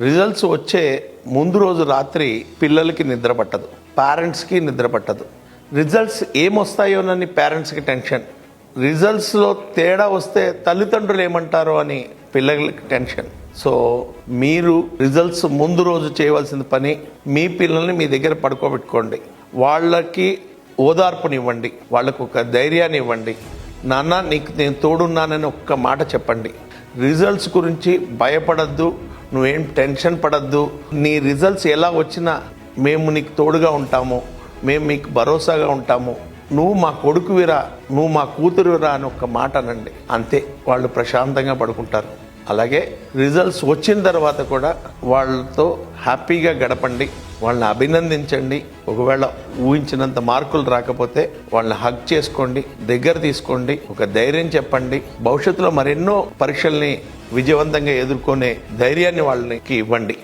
Results వచ్చే ముందు రోజు రాత్రి పిల్లలకి నిద్ర పట్టదు, పేరెంట్స్కి నిద్ర పట్టదు. రిజల్ట్స్ ఏమొస్తాయోనని పేరెంట్స్కి టెన్షన్, రిజల్ట్స్లో తేడా వస్తే తల్లిదండ్రులు ఏమంటారో అని పిల్లలకి టెన్షన్. సో మీరు రిజల్ట్స్ ముందు రోజు చేయవలసిన పని, మీ పిల్లల్ని మీ దగ్గర పడుకోబెట్టుకోండి, వాళ్ళకి ఓదార్పునివ్వండి, వాళ్ళకు ఒక ధైర్యాన్ని ఇవ్వండి. నాన్న నీకు నేను తోడున్నానని ఒక్క మాట చెప్పండి. రిజల్ట్స్ గురించి భయపడద్దు, నువ్వేం టెన్షన్ పడద్దు. నీ రిజల్ట్స్ ఎలా వచ్చినా మేము నీకు తోడుగా ఉంటాము, మేము మీకు భరోసాగా ఉంటాము, నువ్వు మా కొడుకువిరా, నువ్వు మా కూతురురా అని ఒక్క మాట అనండి. అంతే, వాళ్ళు ప్రశాంతంగా పడుకుంటారు. అలాగే రిజల్ట్స్ వచ్చిన తర్వాత కూడా వాళ్ళతో హ్యాపీగా గడపండి, వాళ్ళని అభినందించండి. ఒకవేళ ఊహించినంత మార్కులు రాకపోతే వాళ్ళని హగ్ చేసుకోండి, దగ్గర తీసుకోండి, ఒక ధైర్యం చెప్పండి. భవిష్యత్తులో మరెన్నో పరీక్షల్ని విజయవంతంగా ఎదుర్కొనే ధైర్యాన్ని వాళ్ళకి ఇవ్వండి.